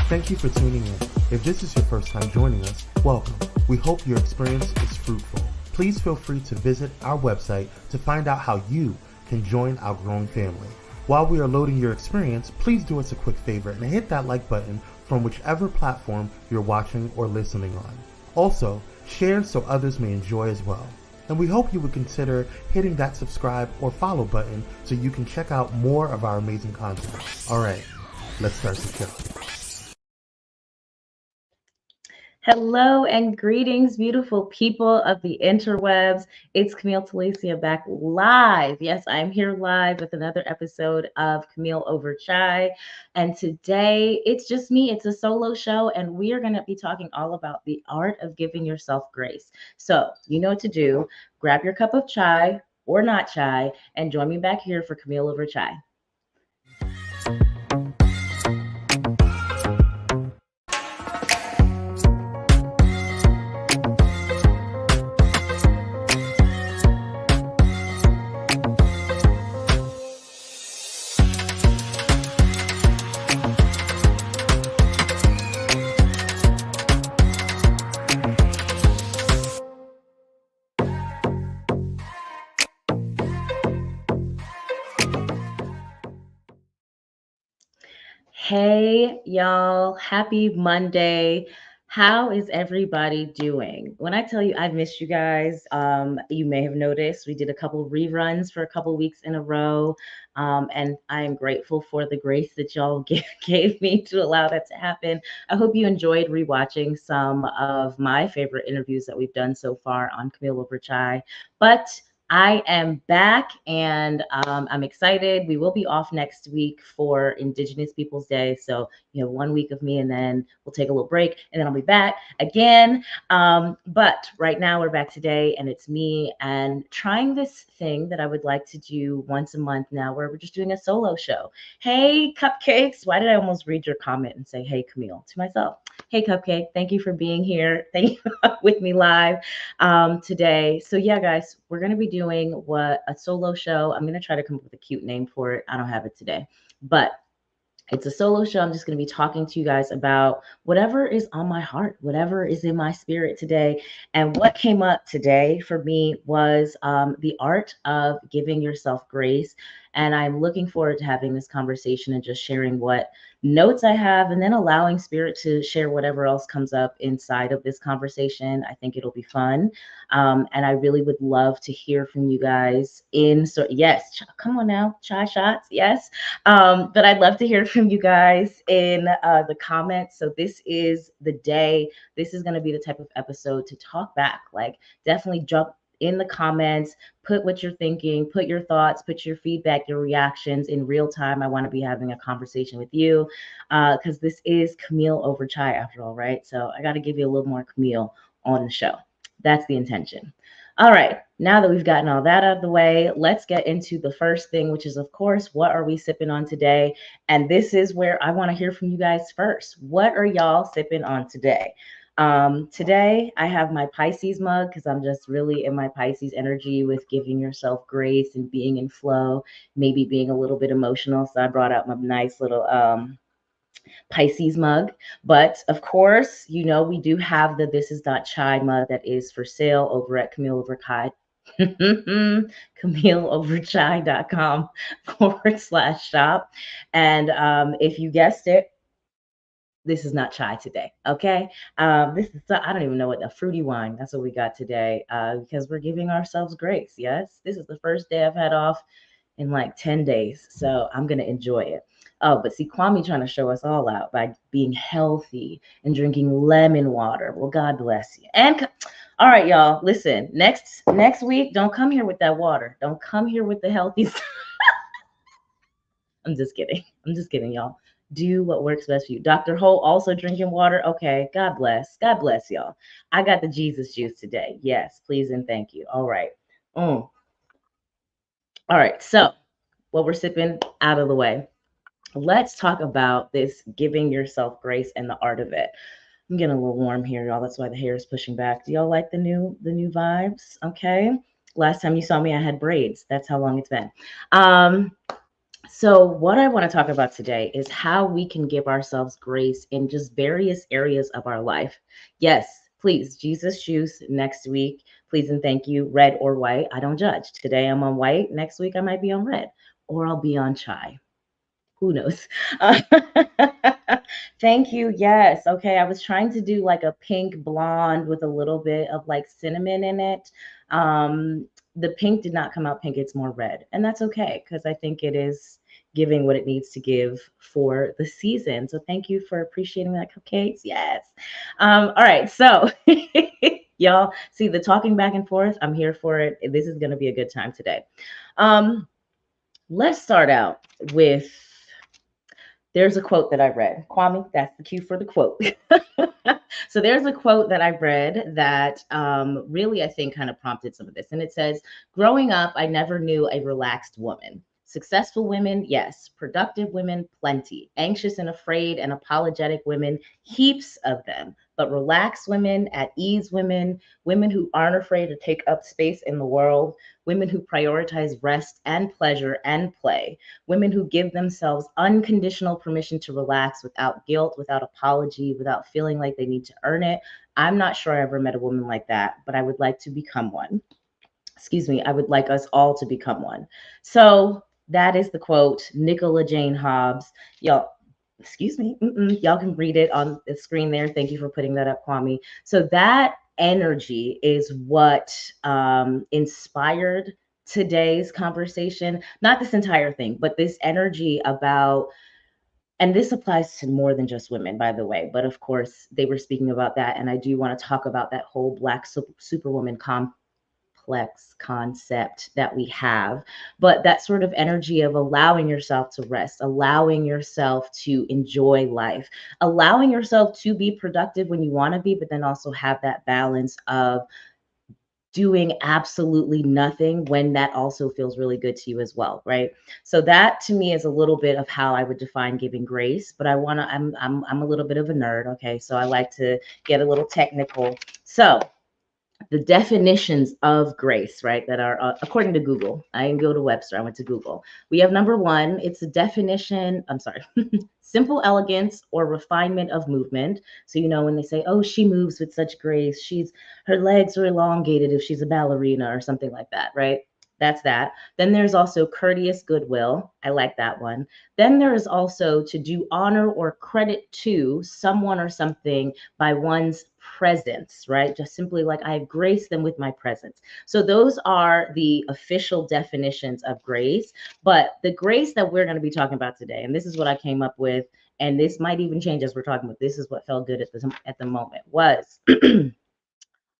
Thank you for tuning in. If this is your first time joining us, welcome. We hope your experience is fruitful. Please feel free to visit our website to find out how you can join our growing family. While we are loading your experience, please do us a quick favor and hit that like button from whichever platform you're watching or listening on. Also, share so others may enjoy as well. And we hope you would consider hitting that subscribe or follow button so you can check out more of our amazing content. All right, let's start the show. Hello and greetings, beautiful people of the interwebs. It's Camille Telicia back live. Yes, I'm here live with another episode of Camille Over Chai. And today it's just me. It's a solo show, and we are going to be talking all about the art of giving yourself grace. So you know what to do. Grab your cup of chai or not chai and join me back here for Camille Over Chai. Hey, y'all. Happy Monday. How is everybody doing? When I tell you I've missed you guys, you may have noticed we did a couple reruns for a couple weeks in a row. And I am grateful for the grace that y'all gave me to allow that to happen. I hope you enjoyed rewatching some of my favorite interviews that we've done so far on Camille Over Chai. But I am back and I'm excited. We will be off next week for Indigenous Peoples Day. So you have 1 week of me and then we'll take a little break and then I'll be back again. But right now we're back today and it's me and trying this thing that I would like to do once a month now where we're just doing a solo show. Hey, Cupcakes. Why did I almost read your comment and say, hey, Camille to myself? Hey, Cupcake. Thank you for being here. Thank you with me live today. So yeah, guys, we're going to be doing a solo show. I'm going to try to come up with a cute name for it. I don't have it today, but it's a solo show. I'm just going to be talking to you guys about whatever is on my heart, whatever is in my spirit today. And what came up today for me was the art of giving yourself grace. And I'm looking forward to having this conversation and just sharing what notes I have and then allowing spirit to share whatever else comes up inside of this conversation. I think it'll be fun. And I really would love to hear from you guys yes, come on now, chai shots. Yes. But I'd love to hear from you guys in the comments. So this is the day. This is going to be the type of episode to talk back, like definitely jump in the comments, put what you're thinking, put your thoughts, put your feedback, your reactions in real time. I want to be having a conversation with you because this is Camille Over Chai after all, right? So I got to give you a little more Camille on the show. That's the intention. All right, now that we've gotten all that out of the way, let's get into the first thing, which is, of course, what are we sipping on today? And this is where I want to hear from you guys first. What are y'all sipping on today? Today, I have my Pisces mug because I'm just really in my Pisces energy with giving yourself grace and being in flow, maybe being a little bit emotional. So I brought out my nice little Pisces mug. But of course, you know, we do have the This Is Not Chai mug that is for sale over at Camille Over Kai. CamilleOverChai.com /shop. And if you guessed it, this is not chai today, okay? This is, I don't even know what, a fruity wine. That's what we got today because we're giving ourselves grace, yes? This is the first day I've had off in like 10 days, so I'm going to enjoy it. Oh, but see, Kwame trying to show us all out by being healthy and drinking lemon water. Well, God bless you. And all right, y'all, listen, next week, don't come here with that water. Don't come here with the healthy stuff. I'm just kidding. I'm just kidding, y'all. Do what works best for you. Dr. Ho also drinking water. Okay. God bless. God bless y'all. I got the Jesus juice today. Yes, please and thank you. All right. All right. So, what we're sipping out of the way. Let's talk about this giving yourself grace and the art of it. I'm getting a little warm here, y'all. That's why the hair is pushing back. Do y'all like the new vibes? Okay. Last time you saw me, I had braids. That's how long it's been. So, what I want to talk about today is how we can give ourselves grace in just various areas of our life. Yes, please, Jesus juice next week. Please and thank you, red or white. I don't judge. Today I'm on white. Next week I might be on red, or I'll be on chai. Who knows? Thank you. Yes. Okay. I was trying to do like a pink blonde with a little bit of like cinnamon in it. The pink did not come out pink. It's more red. And that's okay because I think it is giving what it needs to give for the season. So thank you for appreciating that, cupcakes. Yes. All right. So y'all see the talking back and forth. I'm here for it. This is going to be a good time today. Let's start out with there's a quote that I read. Kwame, that's the cue for the quote. So there's a quote that I read that really, I think, kind of prompted some of this. And it says, growing up, I never knew a relaxed woman. Successful women, yes. Productive women, plenty. Anxious and afraid and apologetic women, heaps of them. But relaxed women, at ease women, women who aren't afraid to take up space in the world, women who prioritize rest and pleasure and play, women who give themselves unconditional permission to relax without guilt, without apology, without feeling like they need to earn it. I'm not sure I ever met a woman like that, but I would like to become one. Excuse me, I would like us all to become one. So that is the quote, Nicola Jane Hobbs. Y'all, excuse me, y'all can read it on the screen there. Thank you for putting that up, Kwame. So that energy is what inspired today's conversation. Not this entire thing, but this energy about, and this applies to more than just women, by the way, but of course they were speaking about that. And I do want to talk about that whole Black superwoman complex concept that we have, but that sort of energy of allowing yourself to rest, allowing yourself to enjoy life, allowing yourself to be productive when you want to be, but then also have that balance of doing absolutely nothing when that also feels really good to you as well, right? So that to me is a little bit of how I would define giving grace, but I'm a little bit of a nerd, okay? So I like to get a little technical. So the definitions of grace, right, that are according to Google. I didn't go to Webster, I went to Google. We have number one, it's a definition, I'm sorry, simple elegance or refinement of movement. So, you know, when they say, oh, she moves with such grace, her legs are elongated if she's a ballerina or something like that, right? That's that. Then there's also courteous goodwill. I like that one. Then there is also to do honor or credit to someone or something by one's presence, right? Just simply like I grace them with my presence. So those are the official definitions of grace. But the grace that we're going to be talking about today, and this is what I came up with, and this might even change as we're talking about, this is what felt good at the moment, was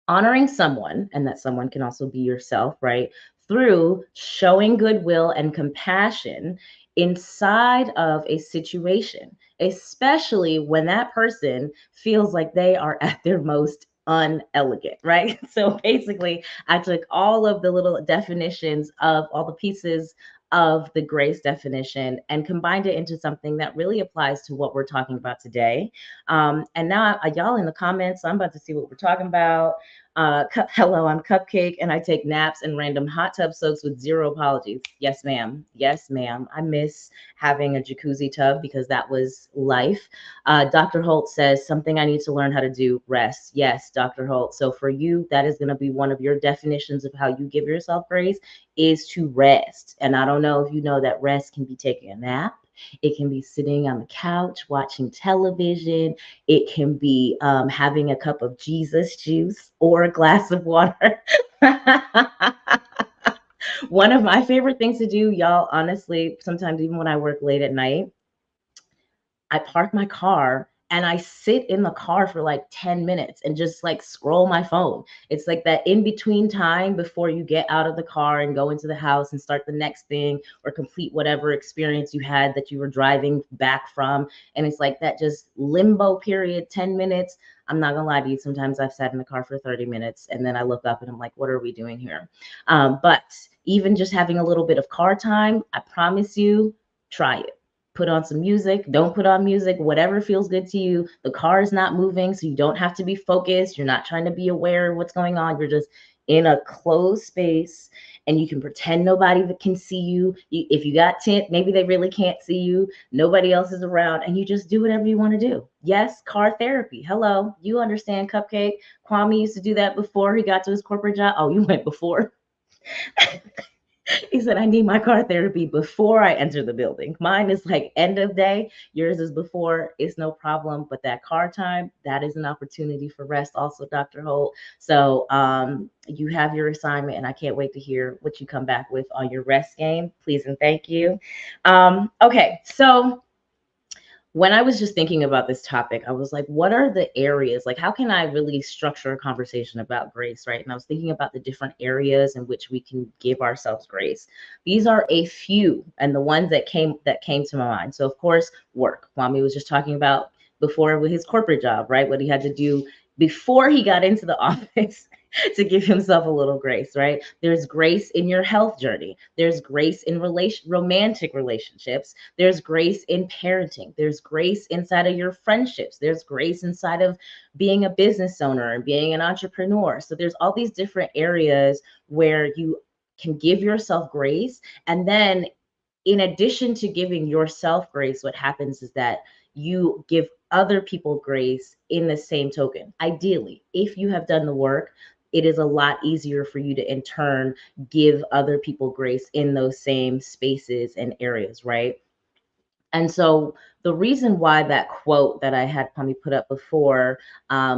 honoring someone, and that someone can also be yourself, right? Through showing goodwill and compassion inside of a situation, especially when that person feels like they are at their most unelegant, right? So basically, I took all of the little definitions of all the pieces of the grace definition and combined it into something that really applies to what we're talking about today. And now, y'all in the comments, so I'm about to see what we're talking about. Hello, I'm Cupcake, and I take naps and random hot tub soaks with zero apologies. Yes, ma'am. Yes, ma'am. I miss having a jacuzzi tub because that was life. Dr. Holt says something I need to learn how to do: rest. Yes, Dr. Holt. So for you, that is going to be one of your definitions of how you give yourself grace, is to rest. And I don't know if you know that rest can be taking a nap. It can be sitting on the couch watching television. It can be having a cup of Jesus juice or a glass of water. One of my favorite things to do, y'all, honestly, sometimes even when I work late at night, I park my car and I sit in the car for like 10 minutes and just like scroll my phone. It's like that in between time before you get out of the car and go into the house and start the next thing or complete whatever experience you had that you were driving back from. And it's like that just limbo period, 10 minutes. I'm not gonna lie to you. Sometimes I've sat in the car for 30 minutes and then I look up and I'm like, what are we doing here? But even just having a little bit of car time, I promise you, try it. Put on some music, don't put on music, whatever feels good to you. The car is not moving, so you don't have to be focused. You're not trying to be aware of what's going on. You're just in a closed space and you can pretend nobody that can see you. If you got tint, maybe they really can't see you. Nobody else is around and you just do whatever you want to do. Yes, car therapy. Hello, you understand, Cupcake. Kwame used to do that before he got to his corporate job. Oh, you went before. He said, I need my car therapy before I enter the building. Mine is like end of day. Yours is before. It's no problem. But that car time, that is an opportunity for rest also, Dr. Holt. So you have your assignment, and I can't wait to hear what you come back with on your rest game. Please and thank you. Okay, so when I was just thinking about this topic, I was like, what are the areas? Like, how can I really structure a conversation about grace, right? And I was thinking about the different areas in which we can give ourselves grace. These are a few, and the ones that came to my mind. So, of course, work. Kwame was just talking about before with his corporate job, right? What he had to do before he got into the office to give himself a little grace, right? There's grace in your health journey. There's grace in romantic relationships. There's grace in parenting. There's grace inside of your friendships. There's grace inside of being a business owner and being an entrepreneur. So there's all these different areas where you can give yourself grace. And then in addition to giving yourself grace, what happens is that you give other people grace in the same token. Ideally, if you have done the work, it is a lot easier for you to in turn give other people grace in those same spaces and areas, right? And so the reason why that quote that I had Pami put up before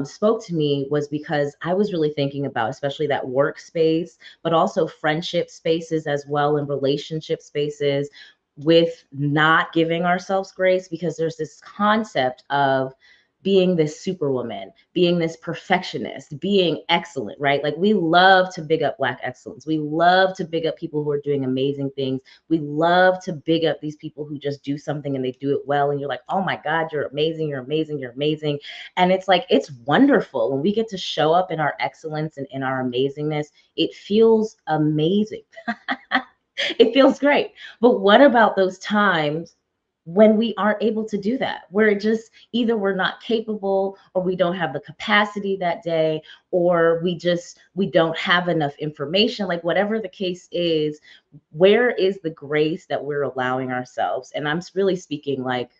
spoke to me was because I was really thinking about, especially that workspace, but also friendship spaces as well and relationship spaces, with not giving ourselves grace, because there's this concept of being this superwoman, being this perfectionist, being excellent, right? Like we love to big up Black excellence. We love to big up people who are doing amazing things. We love to big up these people who just do something and they do it well. And you're like, oh my God, you're amazing, you're amazing, you're amazing. And it's like, it's wonderful when we get to show up in our excellence and in our amazingness. It feels amazing. It feels great. But what about those times when we aren't able to do that, where it just either we're not capable or we don't have the capacity that day, or we don't have enough information, like whatever the case is, where is the grace that we're allowing ourselves? And I'm really speaking like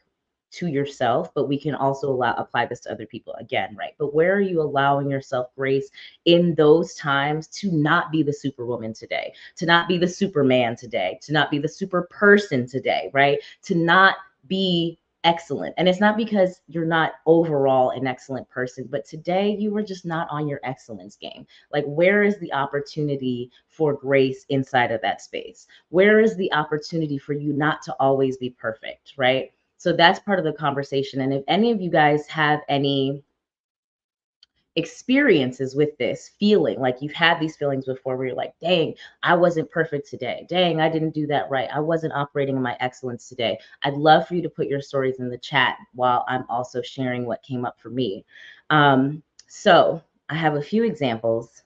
to yourself, but we can also apply this to other people again, right? But where are you allowing yourself grace in those times to not be the superwoman today, to not be the superman today, to not be the super person today, right? To not be excellent. And it's not because you're not overall an excellent person, but today you were just not on your excellence game. Like, where is the opportunity for grace inside of that space? Where is the opportunity for you not to always be perfect, right? So that's part of the conversation. And if any of you guys have any experiences with this feeling, like you've had these feelings before where you're like, dang, I wasn't perfect today. Dang, I didn't do that right. I wasn't operating in my excellence today. I'd love for you to put your stories in the chat while I'm also sharing what came up for me. So I have a few examples.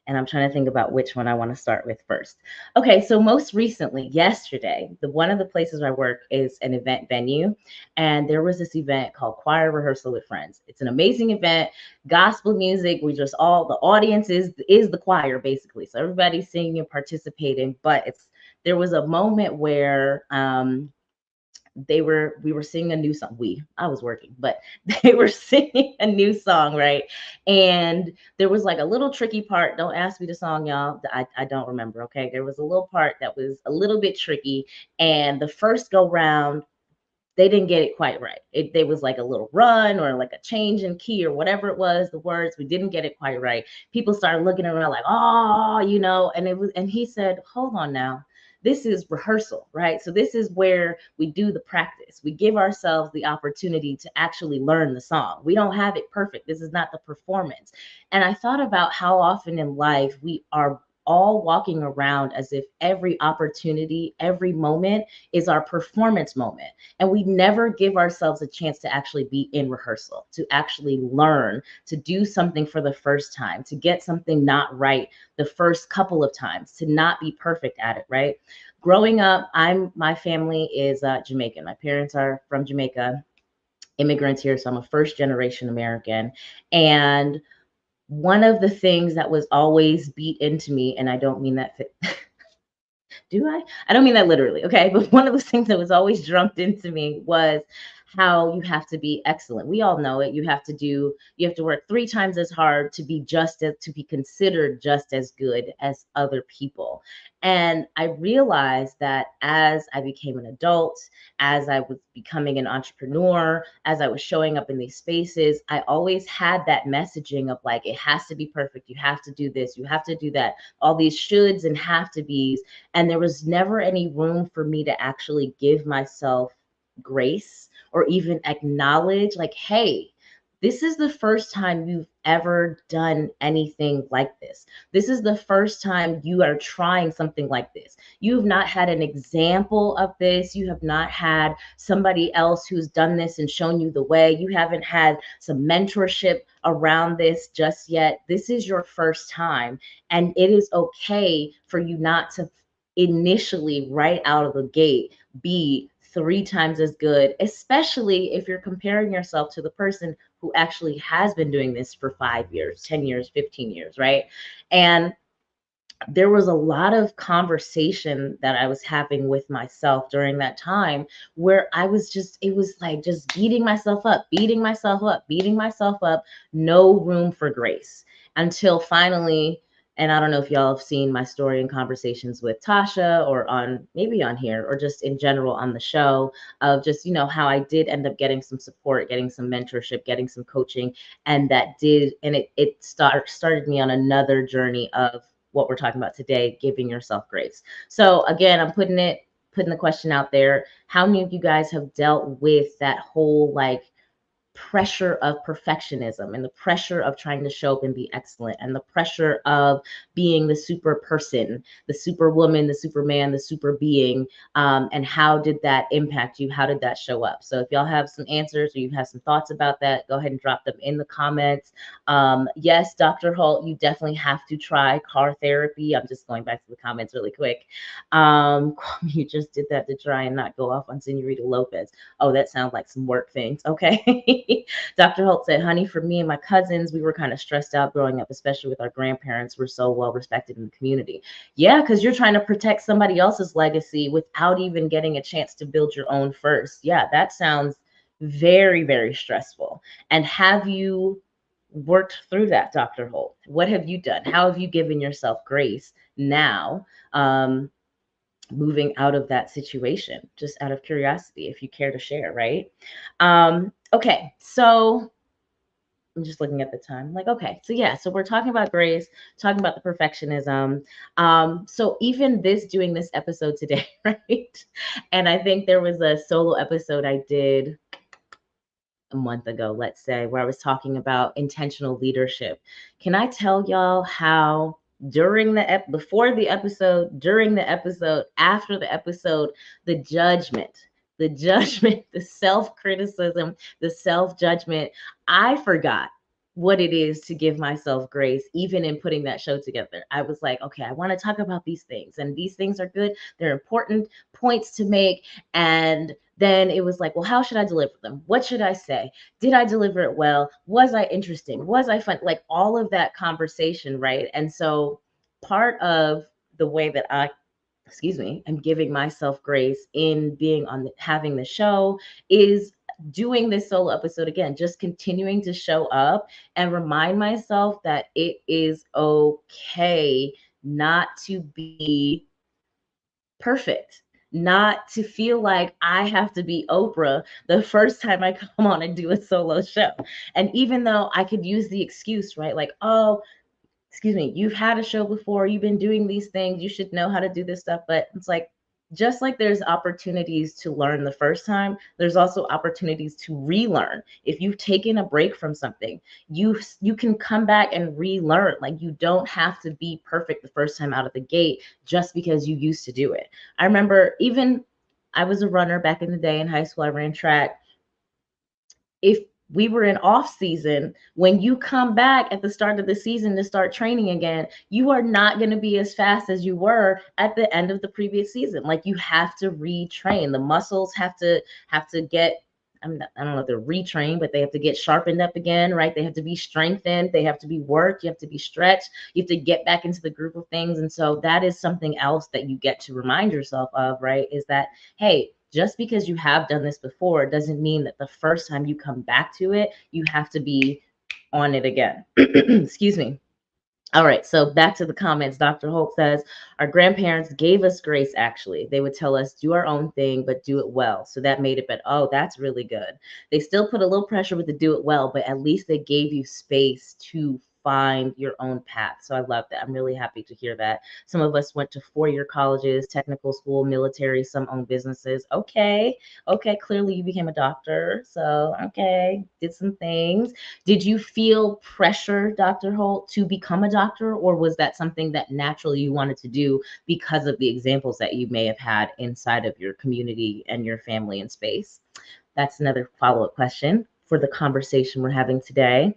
And I'm trying to think about which one I want to start with first. Okay, so most recently, yesterday, one of the places I work is an event venue, and there was this event called Choir Rehearsal with Friends. It's an amazing event, gospel music. We just all the audience is the choir basically, so everybody's singing and participating. But there was a moment where we were singing a new song. I was working, but they were singing a new song, right? And there was like a little tricky part. Don't ask me the song, y'all. I don't remember. Okay. There was a little part that was a little bit tricky. And the first go round, they didn't get it quite right. There was like a little run or like a change in key or whatever it was, the words, we didn't get it quite right. People started looking around like, oh, and he said, hold on now. This is rehearsal, right? So this is where we do the practice. We give ourselves the opportunity to actually learn the song. We don't have it perfect. This is not the performance. And I thought about how often in life we are all walking around as if every opportunity, every moment is our performance moment. And we never give ourselves a chance to actually be in rehearsal, to actually learn, to do something for the first time, to get something not right the first couple of times, to not be perfect at it, right? Growing up, my family is Jamaican. My parents are from Jamaica, immigrants here, so I'm a first generation American. And one of the things that was always beat into me, and I don't mean that do I? I don't mean that literally, okay? But one of the things that was always drummed into me was how you have to be excellent. We all know it. You have to work 3 times as hard to be considered just as good as other people. And I realized that as I became an adult, as I was becoming an entrepreneur, as I was showing up in these spaces, I always had that messaging of like, it has to be perfect. You have to do this, you have to do that, all these shoulds and have to be's. And there was never any room for me to actually give myself grace or even acknowledge, like, hey, this is the first time you've ever done anything like this. This is the first time you are trying something like this. You've not had an example of this. You have not had somebody else who's done this and shown you the way. You haven't had some mentorship around this just yet. This is your first time. And it is okay for you not to initially, right out of the gate, be 3 times as good, especially if you're comparing yourself to the person who actually has been doing this for 5 years, 10 years, 15 years, right? And there was a lot of conversation that I was having with myself during that time where it was like just beating myself up, beating myself up, beating myself up, no room for grace until finally, and I don't know if y'all have seen my story and conversations with Tasha or maybe on here or just in general on the show of just, how I did end up getting some support, getting some mentorship, getting some coaching. And it started me on another journey of what we're talking about today, giving yourself grace. So again, I'm putting the question out there. How many of you guys have dealt with that whole like pressure of perfectionism and the pressure of trying to show up and be excellent and the pressure of being the super person, the superwoman, the superman, the super being, and how did that impact you? How did that show up? So if y'all have some answers or you have some thoughts about that, go ahead and drop them in the comments. Yes, Dr. Holt, you definitely have to try car therapy. I'm just going back to the comments really quick. You just did that to try and not go off on Senorita Lopez. Oh, that sounds like some work things. Okay. Dr. Holt said, honey, for me and my cousins, we were kind of stressed out growing up, especially with our grandparents. We're so well respected in the community. Yeah, because you're trying to protect somebody else's legacy without even getting a chance to build your own first. Yeah, that sounds very, very stressful. And have you worked through that, Dr. Holt? What have you done? How have you given yourself grace now? Moving out of that situation, just out of curiosity, if you care to share, right? Okay, so I'm just looking at the time, like, okay, so yeah, so we're talking about grace, talking about the perfectionism. So even doing this episode today, right? And I think there was a solo episode I did a month ago, let's say, where I was talking about intentional leadership. Can I tell y'all how before the episode, during the episode, after the episode, the judgment, the self-criticism, the self-judgment, I forgot what it is to give myself grace, even in putting that show together. I was like, okay, I want to talk about these things, and these things are good. They're important points to make. And then it was like, well, how should I deliver them? What should I say? Did I deliver it well? Was I interesting? Was I fun? Like all of that conversation, right? And so part of the way that I, excuse me, I'm giving myself grace in being on having the show is doing this solo episode again, just continuing to show up and remind myself that it is okay not to be perfect, not to feel like I have to be Oprah the first time I come on and do a solo show. And even though I could use the excuse, right? Like, oh, excuse me, you've had a show before, you've been doing these things, you should know how to do this stuff. But it's like, just like there's opportunities to learn the first time, there's also opportunities to relearn. If you've taken a break from something, you can come back and relearn. Like, you don't have to be perfect the first time out of the gate just because you used to do it. I remember, even I was a runner back in the day in high school, I ran track. If we were in off season, when you come back at the start of the season to start training again, you are not going to be as fast as you were at the end of the previous season. Like, you have to retrain. The muscles have to get, I don't know if they're retrained, but they have to get sharpened up again, right? They have to be strengthened. They have to be worked. You have to be stretched. You have to get back into the group of things. And so that is something else that you get to remind yourself of, right? Is that, hey, just because you have done this before doesn't mean that the first time you come back to it, you have to be on it again. Excuse me. All right, so back to the comments. Dr. Holt says, our grandparents gave us grace, actually. They would tell us, do our own thing, but do it well. So that made it better. Oh, that's really good. They still put a little pressure with the do it well, but at least they gave you space to find your own path. So I love that. I'm really happy to hear that. Some of us went to four-year colleges, technical school, military, some own businesses. Okay, clearly you became a doctor. So, okay, did some things. Did you feel pressure, Dr. Holt, to become a doctor, or was that something that naturally you wanted to do because of the examples that you may have had inside of your community and your family and space? That's another follow-up question for the conversation we're having today.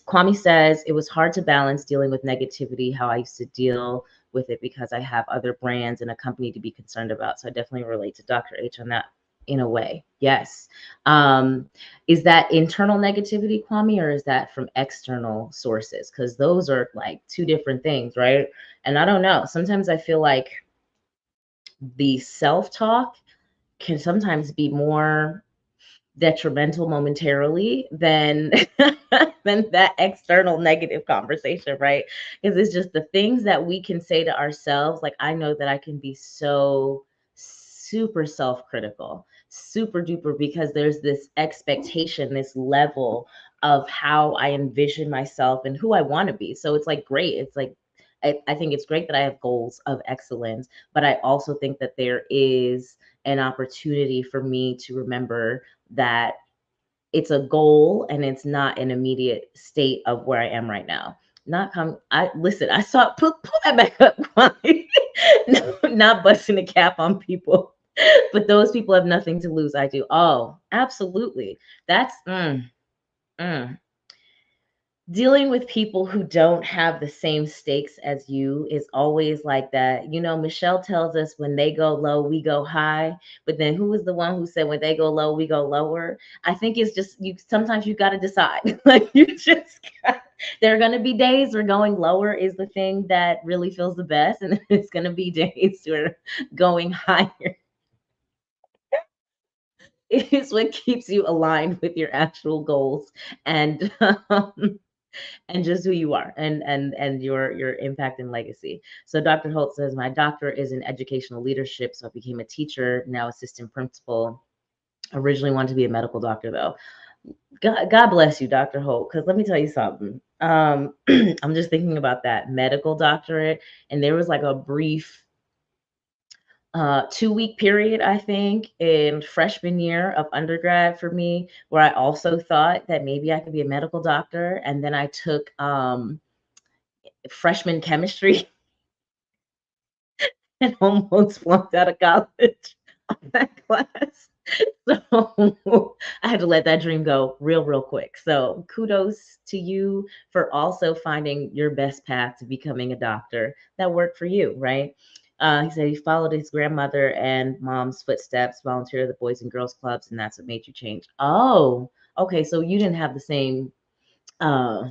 Kwame says, it was hard to balance dealing with negativity, how I used to deal with it because I have other brands and a company to be concerned about. So I definitely relate to Dr. H on that in a way. Yes. Is that internal negativity, Kwame, or is that from external sources? Because those are like two different things, right? And I don't know. Sometimes I feel like the self-talk can sometimes be more detrimental momentarily than than that external negative conversation, right? Because it's just the things that we can say to ourselves. Like, I know that I can be so super self-critical, super duper, because there's this expectation, this level of how I envision myself and who I want to be. So it's like great. It's like I think it's great that I have goals of excellence, but I also think that there is an opportunity for me to remember that it's a goal and it's not an immediate state of where I am right now. Not come. I listen. I saw pull that back up. No, not busting a cap on people, but those people have nothing to lose. I do. Oh, absolutely. That's mm. Dealing with people who don't have the same stakes as you is always like that. You know, Michelle tells us when they go low, we go high. But then who was the one who said when they go low, we go lower? I think it's just you sometimes you got to decide. Like, there are going to be days where going lower is the thing that really feels the best, and it's going to be days where going higher is what keeps you aligned with your actual goals. And and just who you are, and your impact and legacy. So Dr. Holt says, my doctor is in educational leadership, so I became a teacher, now assistant principal. Originally wanted to be a medical doctor though. God bless you, Dr. Holt, because let me tell you something. I'm just thinking about that medical doctorate, and there was like a brief 2-week period, I think, in freshman year of undergrad for me, where I also thought that maybe I could be a medical doctor. And then I took freshman chemistry and almost flunked out of college on that class. So I had to let that dream go real quick. So kudos to you for also finding your best path to becoming a doctor that worked for you, right? He said he followed his grandmother and mom's footsteps, volunteered at the Boys and Girls Clubs, and that's what made you change. Oh, okay. So you didn't have the same uh,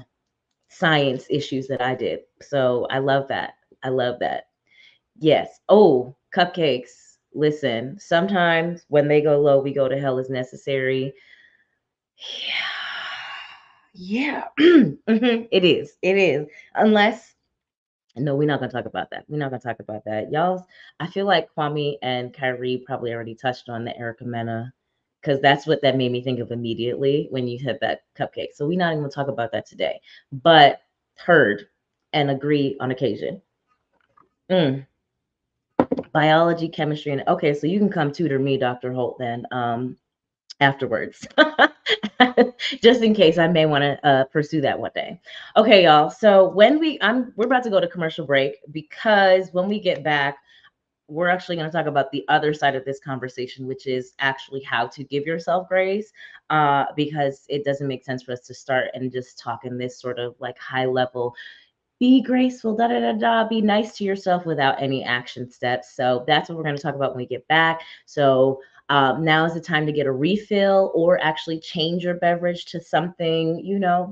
science issues that I did. So I love that. I love that. Yes. Oh, cupcakes. Listen, sometimes when they go low, we go to hell is necessary. Yeah. Yeah. It is. It is. Unless, no, we're not going to talk about that. We're not going to talk about that. Y'all, I feel like Kwame and Kyrie probably already touched on the Erica Mena because that's what that made me think of immediately when you said that cupcake. So we're not even going to talk about that today, but heard and agree on occasion. Mm. Biology, chemistry, and okay, so you can come tutor me, Dr. Holt, then afterwards, just in case I may want to pursue that one day. Okay, y'all. So when we're about to go to commercial break because when we get back, we're actually going to talk about the other side of this conversation, which is actually how to give yourself grace, because it doesn't make sense for us to start and just talk in this sort of like high level be graceful, da da da da, be nice to yourself without any action steps. So that's what we're going to talk about when we get back. So now is the time to get a refill or actually change your beverage to something,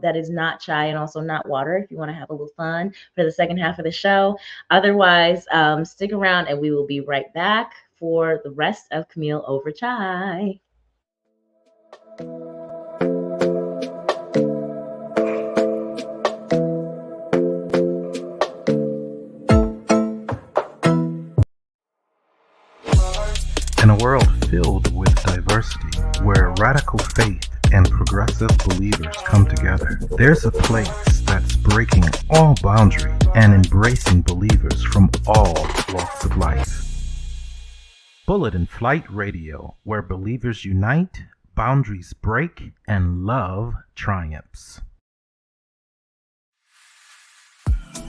that is not chai and also not water if you want to have a little fun for the second half of the show. Otherwise, stick around and we will be right back for the rest of Camille over chai. In a world filled with diversity, where radical faith and progressive believers come together, there's a place that's breaking all boundaries and embracing believers from all walks of life. Bullet and Flight Radio, where believers unite, boundaries break, and love triumphs.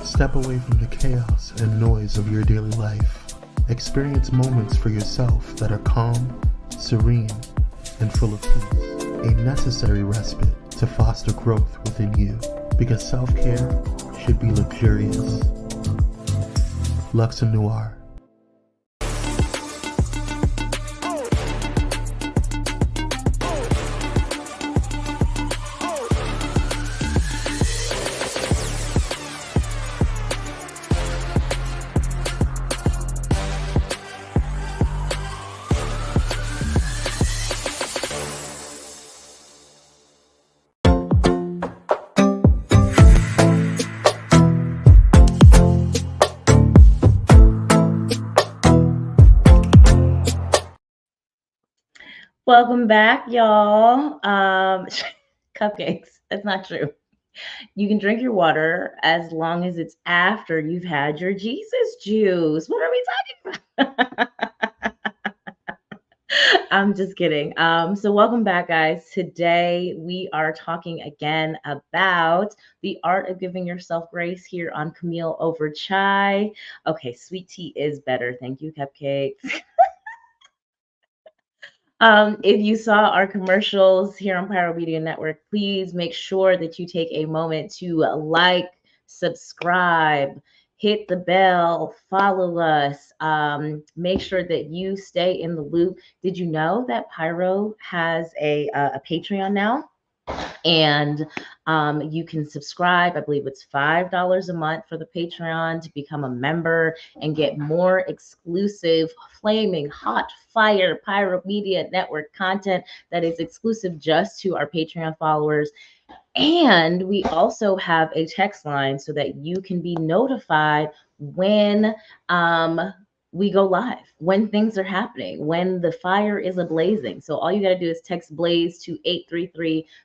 Step away from the chaos and noise of your daily life. Experience moments for yourself that are calm, serene, and full of peace. A necessary respite to foster growth within you, because self-care should be luxurious. Lux and Noir. Welcome back, y'all. Cupcakes. That's not true. You can drink your water as long as it's after you've had your Jesus juice. What are we talking about? I'm just kidding. So welcome back, guys. Today we are talking again about the art of giving yourself grace here on Camille over chai. Okay, sweet tea is better. Thank you, cupcakes. If you saw our commercials here on Pyro Media Network, please make sure that you take a moment to like, subscribe, hit the bell, follow us. Make sure that you stay in the loop. Did you know that Pyro has a Patreon now? And you can subscribe. I believe it's $5 a month for the Patreon to become a member and get more exclusive, flaming hot fire Pyro Media Network content that is exclusive just to our Patreon followers. And we also have a text line so that you can be notified when we go live, when things are happening, when the fire is ablazing. So all you got to do is text Blaze to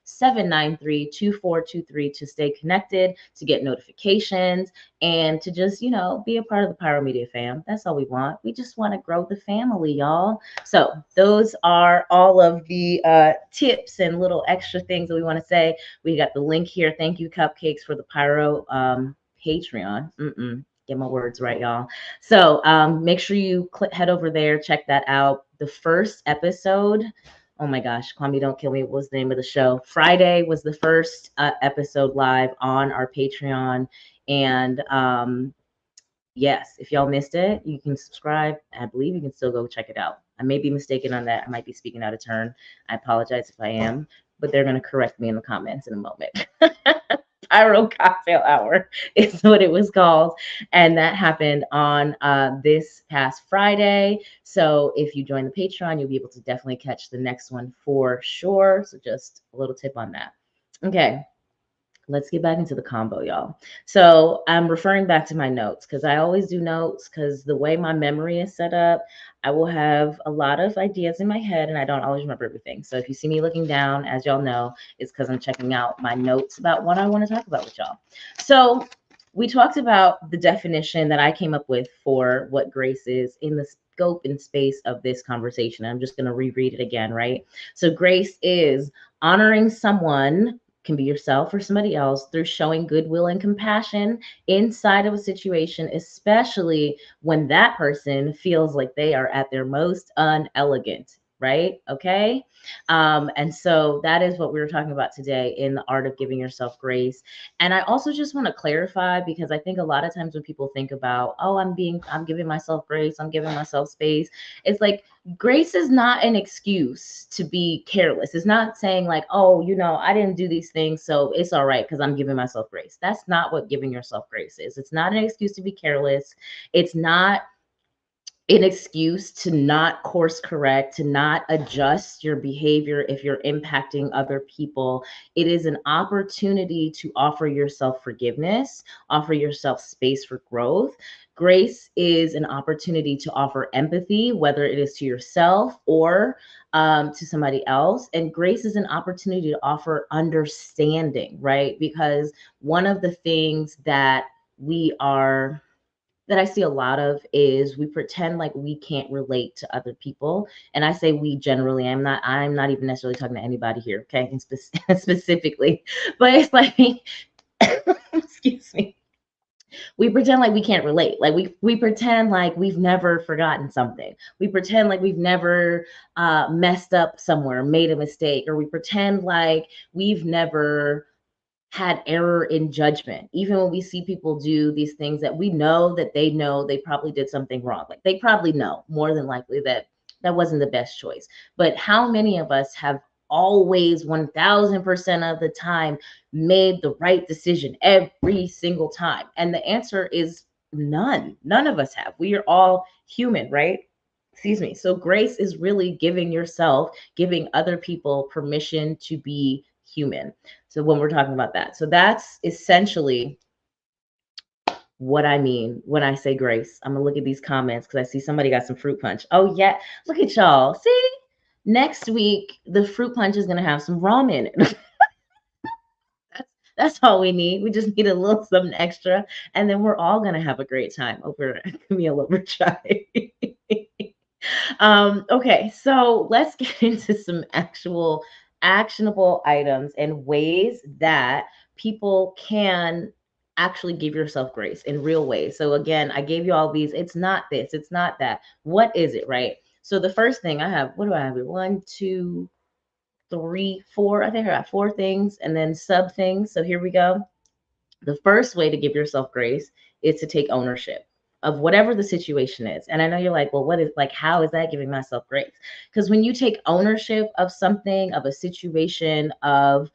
833-793-2423 to stay connected, to get notifications, and to just, be a part of the Pyro Media fam. That's all we want. We just want to grow the family, y'all. So those are all of the tips and little extra things that we want to say. We got the link here. Thank you, Cupcakes, for the Pyro Patreon. Get my words right, y'all. So make sure you head over there, check that out. The first episode, oh my gosh, Kwame, don't kill me. What was the name of the show? Friday was the first episode live on our Patreon. And yes, if y'all missed it, you can subscribe. I believe you can still go check it out. I may be mistaken on that. I might be speaking out of turn. I apologize if I am, but they're going to correct me in the comments in a moment. Pyro Cocktail Hour is what it was called. And that happened on this past Friday. So if you join the Patreon, you'll be able to definitely catch the next one for sure. So just a little tip on that. Okay. Let's get back into the combo, y'all. So I'm referring back to my notes because I always do notes because the way my memory is set up, I will have a lot of ideas in my head and I don't always remember everything. So if you see me looking down, as y'all know, it's because I'm checking out my notes about what I want to talk about with y'all. So we talked about the definition that I came up with for what grace is in the scope and space of this conversation. I'm just going to reread it again, right? So grace is honoring someone, can be yourself or somebody else, through showing goodwill and compassion inside of a situation, especially when that person feels like they are at their most unelegant, right? Okay. And so that is what we were talking about today in the art of giving yourself grace. And I also just want to clarify because I think a lot of times when people think about, oh, I'm giving myself grace, I'm giving myself space, it's like grace is not an excuse to be careless. It's not saying like, oh, I didn't do these things, so it's all right because I'm giving myself grace. That's not what giving yourself grace is. It's not an excuse to be careless. It's not an excuse to not course correct, to not adjust your behavior if you're impacting other people. It is an opportunity to offer yourself forgiveness, offer yourself space for growth. Grace is an opportunity to offer empathy, whether it is to yourself or to somebody else. And grace is an opportunity to offer understanding, right? Because one of the things that I see a lot of is we pretend like we can't relate to other people. And I say we generally, I'm not even necessarily talking to anybody here, okay? And specifically, but it's like, excuse me. We pretend like we can't relate. Like we pretend like we've never forgotten something. We pretend like we've never messed up somewhere, made a mistake, or we pretend like we've never had error in judgment. Even when we see people do these things that we know they probably did something wrong. Like they probably know more than likely that that wasn't the best choice. But how many of us have always 1000% of the time made the right decision every single time? And the answer is none. None of us have. We are all human, right? Excuse me. So grace is really giving yourself, giving other people permission to be human. So when we're talking about that, so that's essentially what I mean when I say grace. I'm gonna look at these comments because I see somebody got some fruit punch. Oh yeah, look at y'all. See, next week the fruit punch is gonna have some rum in it. That's all we need. We just need a little something extra, and then we're all gonna have a great time over Camille over chai. Okay, so let's get into some actual actionable items and ways that people can actually give yourself grace in real ways. So again, I gave you all these. It's not this, it's not that. What is it, right? So the first thing I have, what do I have here? 1, 2, 3, 4. I think I got 4 things and then sub things. So here we go. The first way to give yourself grace is to take ownership of whatever the situation is. And I know you're like, well, what is like, how is that giving myself grace? Because when you take ownership of something, of a situation, of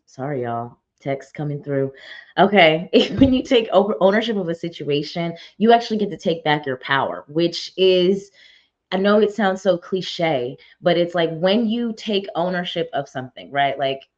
sorry, y'all, text coming through. Okay. When you take over ownership of a situation, you actually get to take back your power, which is, I know it sounds so cliche, but it's like when you take ownership of something, right? Like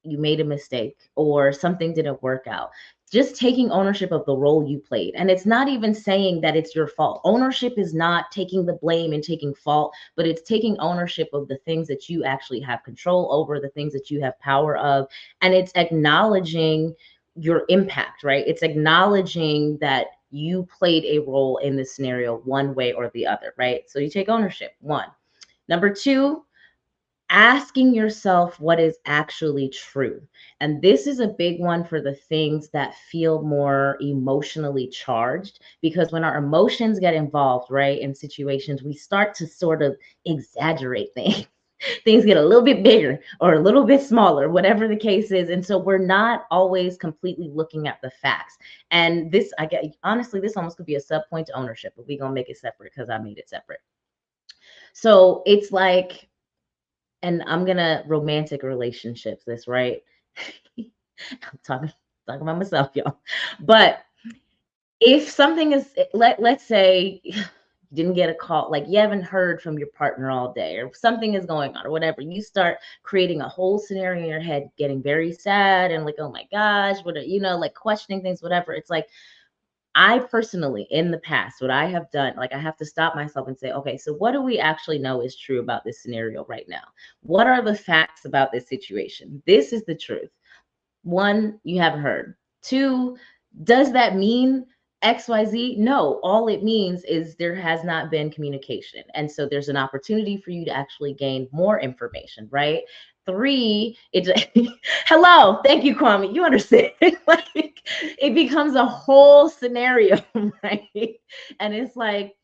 you made a mistake or something didn't work out. Just taking ownership of the role you played. And it's not even saying that it's your fault. Ownership is not taking the blame and taking fault, but it's taking ownership of the things that you actually have control over, the things that you have power of. And it's acknowledging your impact, right? It's acknowledging that you played a role in this scenario one way or the other, right? So you take ownership, one. Number two, asking yourself what is actually true. And this is a big one for the things that feel more emotionally charged, because when our emotions get involved, right, in situations, we start to sort of exaggerate things. Things get a little bit bigger or a little bit smaller, whatever the case is. And so we're not always completely looking at the facts. And this, I get, honestly, this almost could be a sub point to ownership, but we're going to make it separate because I made it separate. So it's like, and I'm gonna romantic relationships this, right? I'm talking about myself, y'all. But if something is, let's say you didn't get a call, like you haven't heard from your partner all day, or something is going on, or whatever, you start creating a whole scenario in your head, getting very sad and like, oh my gosh, what are, like questioning things, whatever. It's like, I personally, in the past, what I have done, like I have to stop myself and say, okay, so what do we actually know is true about this scenario right now? What are the facts about this situation? This is the truth. One, you haven't heard. Two, does that mean XYZ? No, all it means is there has not been communication. And so there's an opportunity for you to actually gain more information, right? Three, it hello, thank you, Kwame. You understand? Like it becomes a whole scenario, right? And it's like,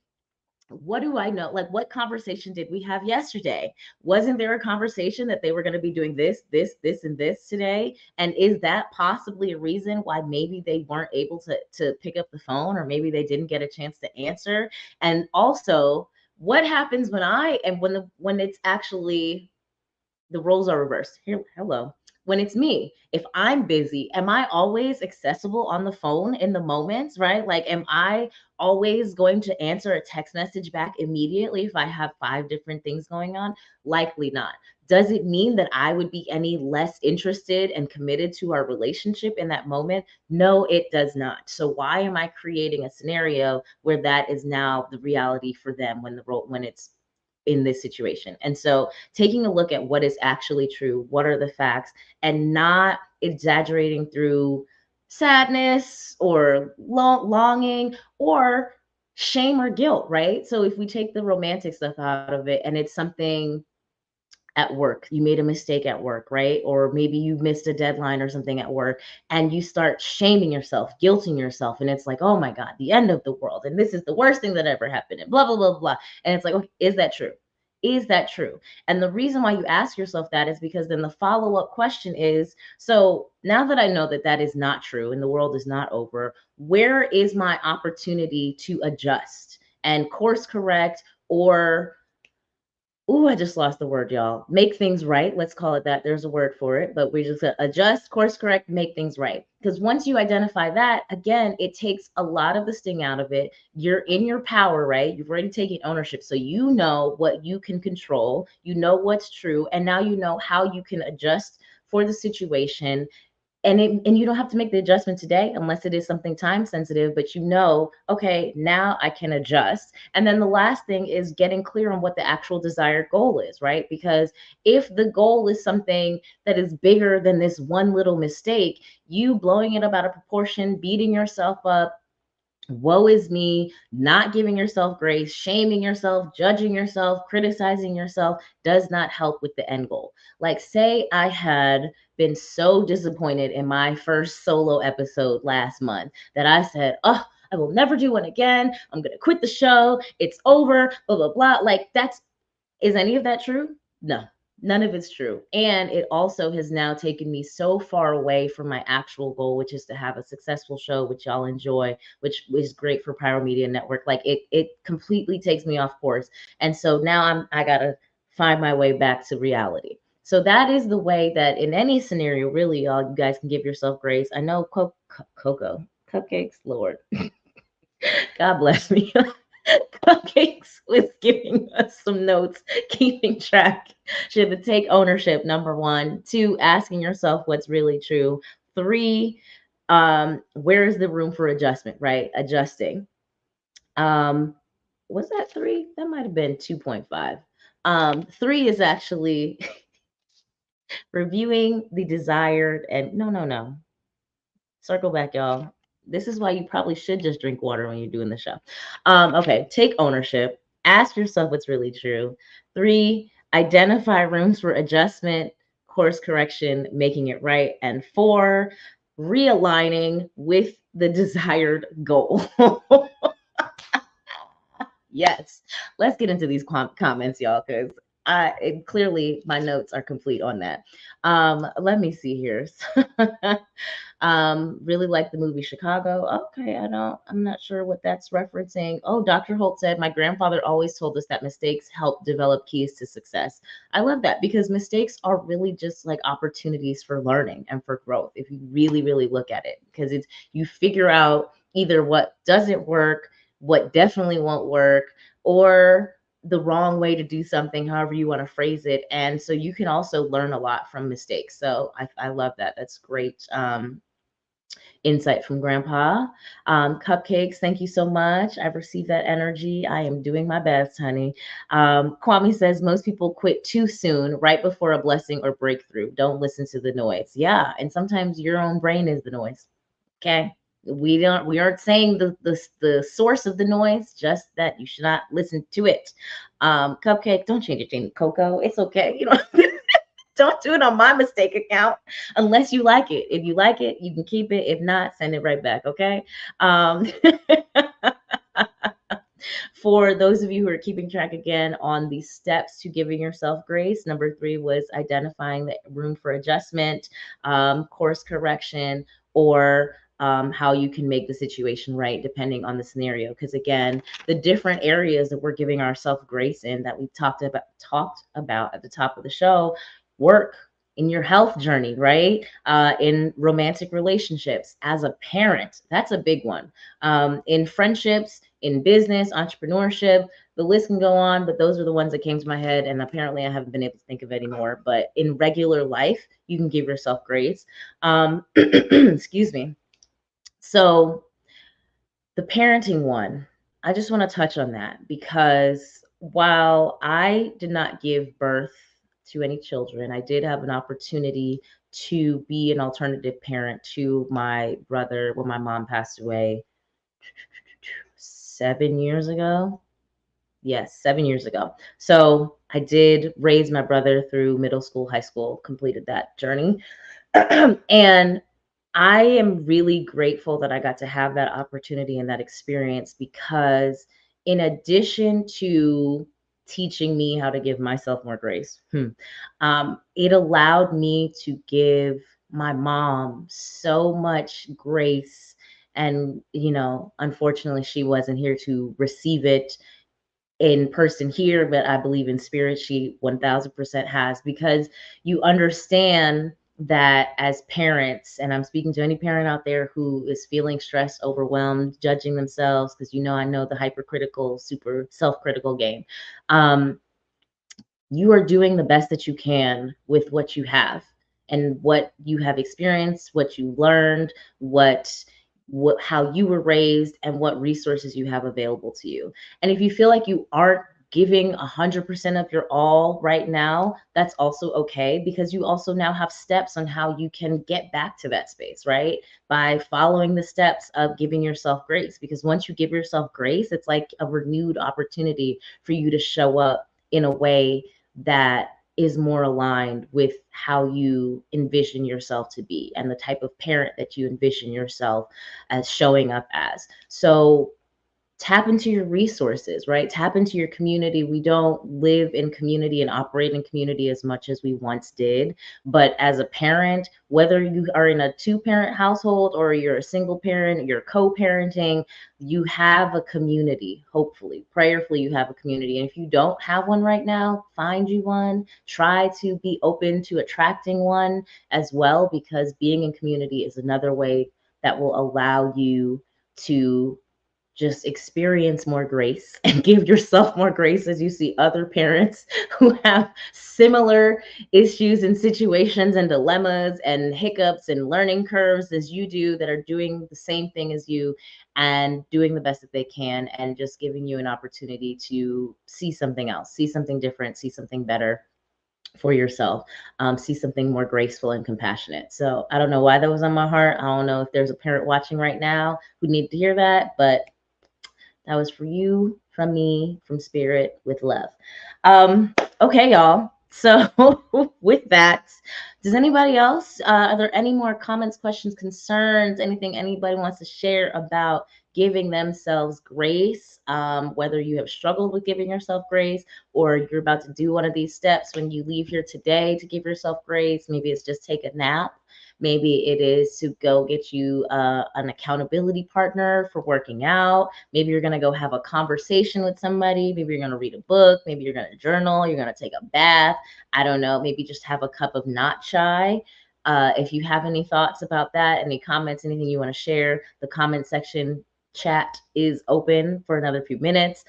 what do I know? Like, what conversation did we have yesterday? Wasn't there a conversation that they were going to be doing this, and this today? And is that possibly a reason why maybe they weren't able to pick up the phone, or maybe they didn't get a chance to answer? And also, what happens when when it's actually the roles are reversed. Here, hello. When it's me, if I'm busy, am I always accessible on the phone in the moments, right? Like, am I always going to answer a text message back immediately if I have five different things going on? Likely not. Does it mean that I would be any less interested and committed to our relationship in that moment? No, it does not. So why am I creating a scenario where that is now the reality for them when it's in this situation? And so taking a look at what is actually true, what are the facts, and not exaggerating through sadness or longing or shame or guilt, right? So if we take the romantic stuff out of it and it's something at work, you made a mistake at work, right? Or maybe you missed a deadline or something at work, and you start shaming yourself, guilting yourself, and it's like, oh my God, the end of the world, and this is the worst thing that ever happened, and blah blah blah blah. And it's like, okay, is that true? Is that true? And the reason why you ask yourself that is because then the follow-up question is, so now that I know that that is not true and the world is not over, where is my opportunity to adjust and course correct, or ooh, I just lost the word, y'all. Make things right. Let's call it that. There's a word for it, but we just adjust, course correct, make things right. Because once you identify that, again, it takes a lot of the sting out of it. You're in your power, right? You've already taken ownership. So you know what you can control, you know what's true, and now you know how you can adjust for the situation. And you don't have to make the adjustment today unless it is something time sensitive, but you know, okay, now I can adjust. And then the last thing is getting clear on what the actual desired goal is, right? Because if the goal is something that is bigger than this one little mistake, you blowing it up out of proportion, beating yourself up, woe is me, not giving yourself grace, shaming yourself, judging yourself, criticizing yourself does not help with the end goal. Like, say I had been so disappointed in my first solo episode last month that I said, oh, I will never do one again. I'm going to quit the show. It's over, blah, blah, blah. Like, is any of that true? No, none of it's true. And it also has now taken me so far away from my actual goal, which is to have a successful show, which y'all enjoy, which is great for Pyro Media Network. Like it completely takes me off course. And so now I gotta find my way back to reality. So that is the way that in any scenario, really, y'all, you guys can give yourself grace. I know Cocoa, cupcakes, Lord, God bless me. Cupcakes was giving us some notes, keeping track. Should to take ownership, number one. Two, asking yourself what's really true. Three, where is the room for adjustment, right? Adjusting. Was that three? That might have been 2.5. Three is actually reviewing the desired and no. Circle back, y'all. This is why you probably should just drink water when you're doing the show. Okay, take ownership. Ask yourself what's really true. Three, identify rooms for adjustment, course correction, making it right. And 4, realigning with the desired goal. Yes. Let's get into these comments, y'all, because clearly my notes are complete on that. Let me see here. Really like the movie Chicago. Okay, I'm not sure what that's referencing. Oh, Dr. Holt said, my grandfather always told us that mistakes help develop keys to success. I love that because mistakes are really just like opportunities for learning and for growth if you really, really look at it, because it's you figure out either what doesn't work, what definitely won't work, or the wrong way to do something, however you want to phrase it. And so you can also learn a lot from mistakes. So I love that. That's great. Insight from Grandpa. Cupcakes, thank you so much. I've received that energy. I am doing my best, honey. Kwame says most people quit too soon, right before a blessing or breakthrough. Don't listen to the noise. Yeah, and sometimes your own brain is the noise. Okay. We aren't saying the source of the noise, just that you should not listen to it. Cupcake, don't change your name to Coco. It's okay. You know, don't do it on my mistake account unless you like it. If you like it, you can keep it. If not, send it right back. Okay. Um, for those of you who are keeping track again on the steps to giving yourself grace, number 3 was identifying the room for adjustment, course correction, or how you can make the situation right depending on the scenario. Because again, the different areas that we're giving ourselves grace in that we talked about at the top of the show, work, in your health journey, right? In romantic relationships, as a parent, that's a big one. In friendships, in business, entrepreneurship, the list can go on, but those are the ones that came to my head. And apparently I haven't been able to think of any more. But in regular life, you can give yourself grace. Excuse me. So the parenting one, I just want to touch on that because while I did not give birth to any children, I did have an opportunity to be an alternative parent to my brother when my mom passed away 7 years ago. Yes, 7 years ago. So I did raise my brother through middle school, high school, completed that journey. And I am really grateful that I got to have that opportunity and that experience because, in addition to teaching me how to give myself more grace, it allowed me to give my mom so much grace. And, unfortunately, she wasn't here to receive it in person here, but I believe in spirit, she 1000% has, because you understand that as parents, and I'm speaking to any parent out there who is feeling stressed, overwhelmed, judging themselves, because I know the hypercritical, super self-critical game. You are doing the best that you can with what you have and what you have experienced, what you learned, how you were raised, and what resources you have available to you. And if you feel like you aren't giving 100% of your all right now, that's also okay, because you also now have steps on how you can get back to that space, right? By following the steps of giving yourself grace. Because once you give yourself grace, it's like a renewed opportunity for you to show up in a way that is more aligned with how you envision yourself to be and the type of parent that you envision yourself as showing up as. So tap into your resources, right? Tap into your community. We don't live in community and operate in community as much as we once did. But as a parent, whether you are in a 2-parent household or you're a single parent, you're co-parenting, you have a community. Hopefully, prayerfully, you have a community. And if you don't have one right now, find you one. Try to be open to attracting one as well, because being in community is another way that will allow you to just experience more grace and give yourself more grace as you see other parents who have similar issues and situations and dilemmas and hiccups and learning curves as you do, that are doing the same thing as you and doing the best that they can, and just giving you an opportunity to see something else, see something different, see something better for yourself, see something more graceful and compassionate. So I don't know why that was on my heart. I don't know if there's a parent watching right now who needed to hear that, but that was for you, from me, from spirit, with love. Okay, y'all. So with that, does anybody else, are there any more comments, questions, concerns, anything anybody wants to share about giving themselves grace? Whether you have struggled with giving yourself grace or you're about to do one of these steps when you leave here today to give yourself grace. Maybe it's just take a nap. Maybe it is to go get you an accountability partner for working out. Maybe you're going to go have a conversation with somebody. Maybe you're going to read a book. Maybe you're going to journal. You're going to take a bath. I don't know. Maybe just have a cup of not chai. If you have any thoughts about that, any comments, anything you want to share, the comment section chat is open for another few minutes.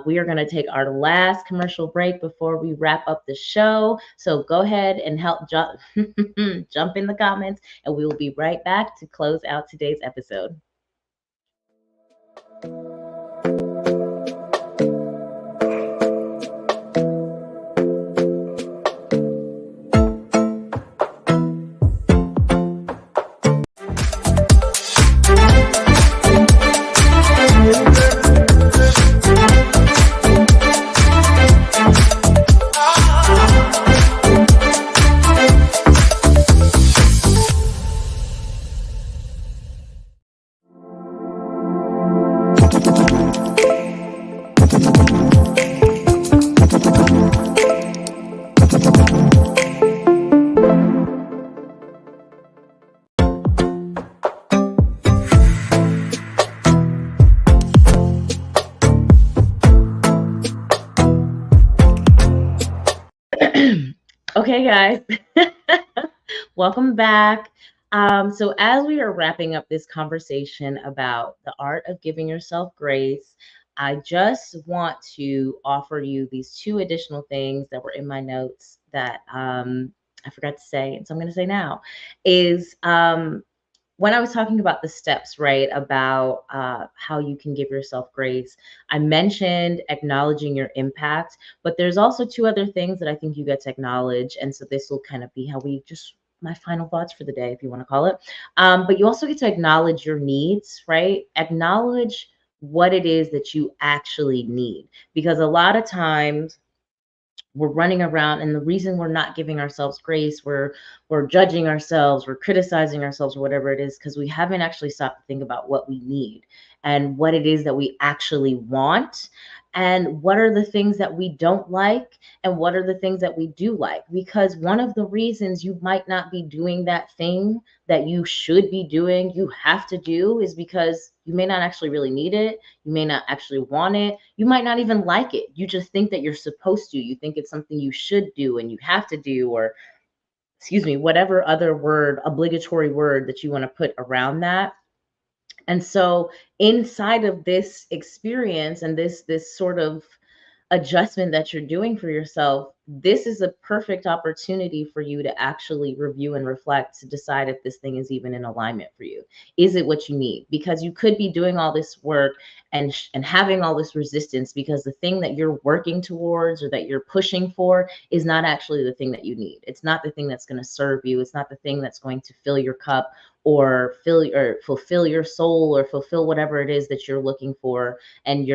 We are going to take our last commercial break before we wrap up the show. So go ahead and help jump in the comments, and we will be right back to close out today's episode. Okay, guys, welcome back. So, as we are wrapping up this conversation about the art of giving yourself grace, I just want to offer you these two additional things that were in my notes that I forgot to say, and so I'm going to say now is when I was talking about the steps, right, about how you can give yourself grace, I mentioned acknowledging your impact, but there's also two other things that I think you get to acknowledge. And so this will kind of be how we just, my final thoughts for the day, if you want to call it. But you also get to acknowledge your needs, right? Acknowledge what it is that you actually need. Because a lot of times, we're running around, and the reason we're not giving ourselves grace, we're judging ourselves, we're criticizing ourselves, or whatever it is, because we haven't actually stopped to think about what we need and what it is that we actually want, and what are the things that we don't like, and what are the things that we do like. Because one of the reasons you might not be doing that thing that you should be doing, you have to do, is because you may not actually really need it. You may not actually want it. You might not even like it. You just think that you're supposed to. You think it's something you should do and you have to do, or excuse me, whatever other word, obligatory word that you want to put around that. And so inside of this experience and this sort of adjustment that you're doing for yourself, this is a perfect opportunity for you to actually review and reflect to decide if this thing is even in alignment for you. Is it what you need? Because you could be doing all this work and having all this resistance because the thing that you're working towards or that you're pushing for is not actually the thing that you need. It's not the thing that's going to serve you. It's not the thing that's going to fill your cup or fulfill your soul or fulfill whatever it is that you're looking for. And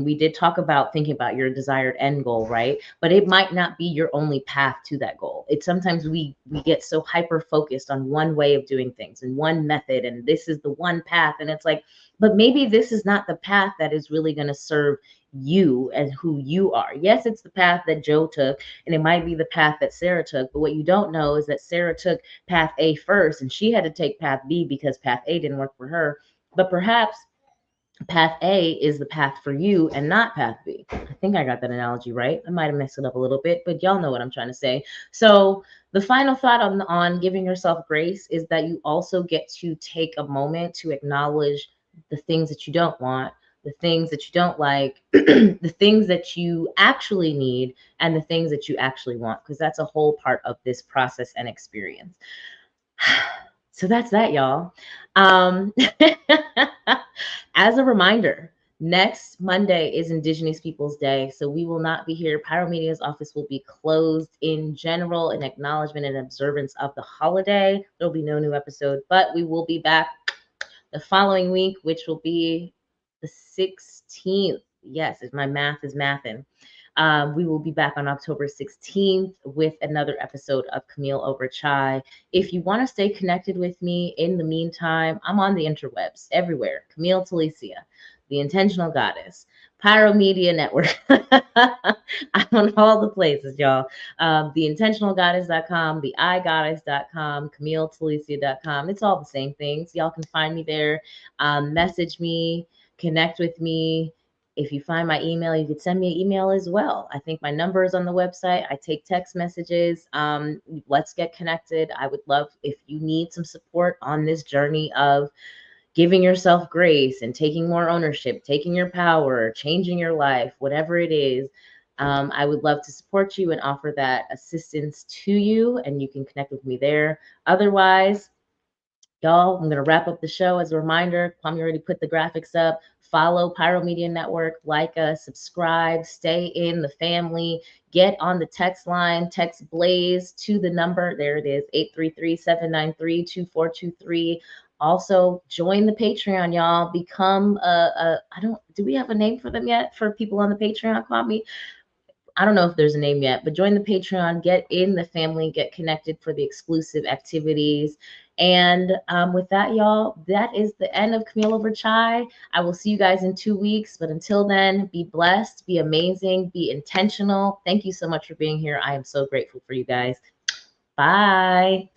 we did talk about thinking about your desired end goal, right? But it might not be your only path to that goal. It's sometimes we get so hyper focused on one way of doing things and one method, and this is the one path, and it's like, but maybe this is not the path that is really going to serve you and who you are. Yes, it's the path that Joe took, and it might be the path that Sarah took, but what you don't know is that Sarah took path A first, and she had to take path B because path A didn't work for her. But perhaps path A is the path for you and not path B. I think I got that analogy right. I might have messed it up a little bit, but y'all know what I'm trying to say. So the final thought on giving yourself grace is that you also get to take a moment to acknowledge the things that you don't want, the things that you don't like, the things that you actually need, and the things that you actually want, because that's a whole part of this process and experience. So that's that, y'all. Um, as a reminder, next Monday is Indigenous Peoples Day, so we will not be here. Pyromedia's office will be closed in general in acknowledgement and observance of the holiday. There'll be no new episode, but we will be back the following week, which will be the 16th. Yes, if my math is mathing. We will be back on October 16th with another episode of Camille Over Chai. If you want to stay connected with me in the meantime, I'm on the interwebs everywhere. Camille Telicia, the intentional goddess, Pyro Media Network. I'm on all the places, y'all. Theintentionalgoddess.com, theigoddess.com, CamilleTelicia.com. It's all the same things. Y'all can find me there. Message me, connect with me. If you find my email, you could send me an email as well. I think my number is on the website. I take text messages. Let's get connected. I would love if you need some support on this journey of giving yourself grace and taking more ownership, taking your power, changing your life, whatever it is. I would love to support you and offer that assistance to you, and you can connect with me there. Otherwise, y'all, I'm going to wrap up the show. As a reminder, Kwame already put the graphics up. Follow Pyro Media Network, like us, subscribe, stay in the family, get on the text line, text Blaze to the number. There it is, 833-793-2423. Also, join the Patreon, y'all. Become do we have a name for them yet for people on the Patreon, Kwame? I don't know if there's a name yet, but join the Patreon, get in the family, get connected for the exclusive activities. And with that, y'all, that is the end of Camille Over Chai. I will see you guys in 2 weeks. But until then, be blessed, be amazing, be intentional. Thank you so much for being here. I am so grateful for you guys. Bye.